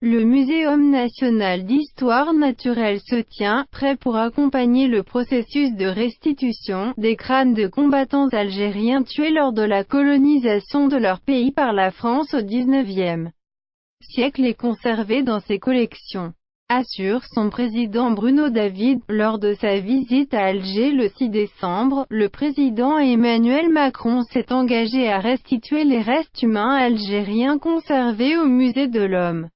Le Muséum national d'histoire naturelle se tient, prêt pour accompagner le processus de restitution des crânes de combattants algériens tués lors de la colonisation de leur pays par la France au XIXe siècle et conservés dans ses collections, assure son président Bruno David. Lors de sa visite à Alger le 6 décembre, le président Emmanuel Macron s'est engagé à restituer les restes humains algériens conservés au Musée de l'Homme,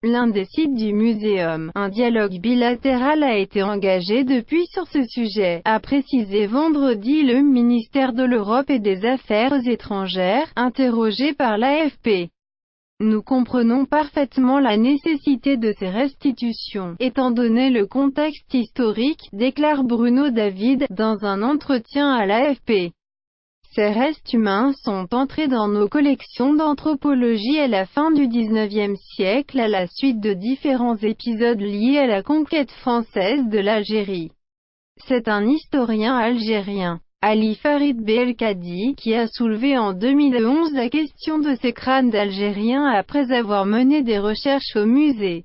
l'un des sites du muséum. Un dialogue bilatéral a été engagé depuis sur ce sujet, a précisé vendredi le ministère de l'Europe et des Affaires étrangères, interrogé par l'AFP. Nous comprenons parfaitement la nécessité de ces restitutions, étant donné le contexte historique, déclare Bruno David, dans un entretien à l'AFP. Ces restes humains sont entrés dans nos collections d'anthropologie à la fin du XIXe siècle à la suite de différents épisodes liés à la conquête française de l'Algérie. C'est un historien algérien, Ali Farid Belkadi, qui a soulevé en 2011 la question de ces crânes d'Algériens après avoir mené des recherches au musée.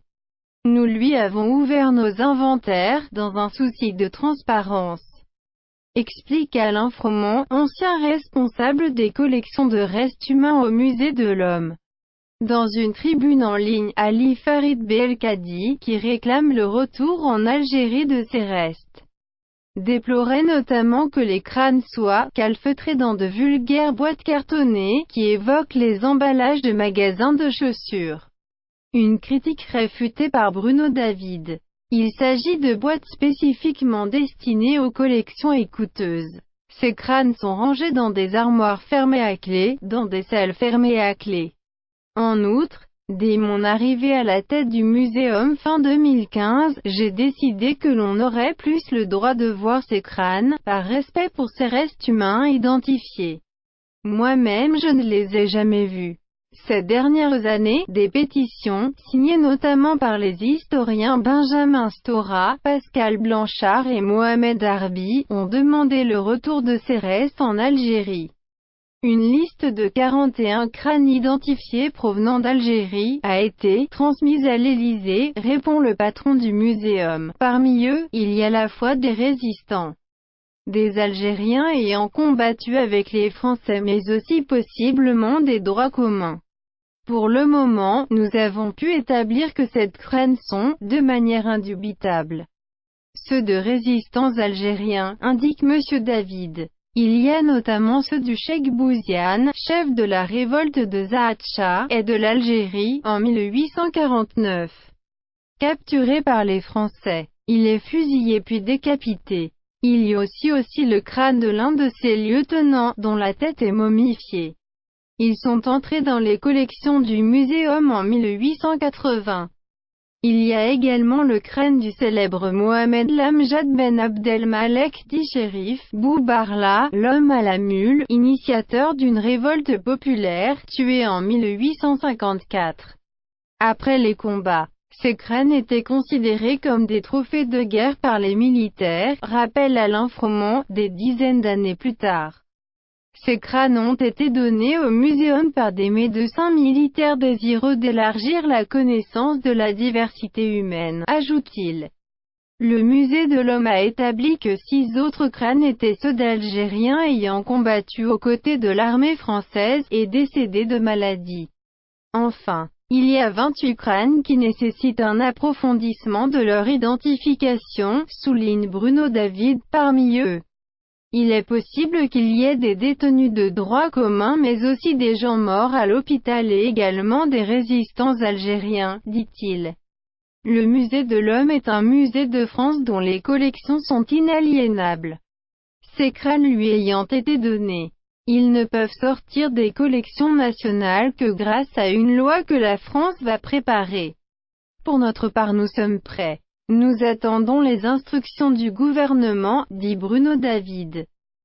Nous lui avons ouvert nos inventaires, dans un souci de transparence, explique Alain Froment, ancien responsable des collections de restes humains au Musée de l'Homme. Dans une tribune en ligne, Ali Farid Belkadi, qui réclame le retour en Algérie de ces restes, déplorait notamment que les crânes soient calfeutrés dans de vulgaires boîtes cartonnées, qui évoquent les emballages de magasins de chaussures. Une critique réfutée par Bruno David. Il s'agit de boîtes spécifiquement destinées aux collections et coûteuses. Ces crânes sont rangés dans des armoires fermées à clé, dans des salles fermées à clé. En outre, dès mon arrivée à la tête du muséum fin 2015, j'ai décidé que l'on n'aurait plus le droit de voir ces crânes, par respect pour ces restes humains identifiés. Moi-même je ne les ai jamais vus. Ces dernières années, des pétitions, signées notamment par les historiens Benjamin Stora, Pascal Blanchard et Mohamed Arbi, ont demandé le retour de ces restes en Algérie. Une liste de 41 crânes identifiés provenant d'Algérie a été transmise à l'Élysée, répond le patron du muséum. Parmi eux, il y a à la fois des résistants, des Algériens ayant combattu avec les Français mais aussi possiblement des droits communs. Pour le moment, nous avons pu établir que ces crânes sont, de manière indubitable, ceux de résistants algériens, indique M. David. Il y a notamment ceux du cheikh Bouziane, chef de la révolte de Zaatcha, et de l'Algérie, en 1849. Capturé par les Français, il est fusillé puis décapité. Il y a aussi le crâne de l'un de ses lieutenants, dont la tête est momifiée. Ils sont entrés dans les collections du muséum en 1880. Il y a également le crâne du célèbre Mohamed Lamjad Ben Abdelmalek dit Chérif Boubarla, l'homme à la mule, initiateur d'une révolte populaire, tué en 1854. Après les combats, ces crânes étaient considérés comme des trophées de guerre par les militaires, rappelle Alain Froment, des dizaines d'années plus tard. Ces crânes ont été donnés au muséum par des médecins militaires désireux d'élargir la connaissance de la diversité humaine, ajoute-t-il. Le musée de l'Homme a établi que 6 autres crânes étaient ceux d'Algériens ayant combattu aux côtés de l'armée française, et décédés de maladie. Enfin, il y a 28 crânes qui nécessitent un approfondissement de leur identification, souligne Bruno David. Parmi eux, il est possible qu'il y ait des détenus de droit commun mais aussi des gens morts à l'hôpital et également des résistants algériens, dit-il. Le musée de l'Homme est un musée de France dont les collections sont inaliénables. Ces crânes lui ayant été donnés, ils ne peuvent sortir des collections nationales que grâce à une loi que la France va préparer. Pour notre part nous sommes prêts. Nous attendons les instructions du gouvernement, dit Bruno David.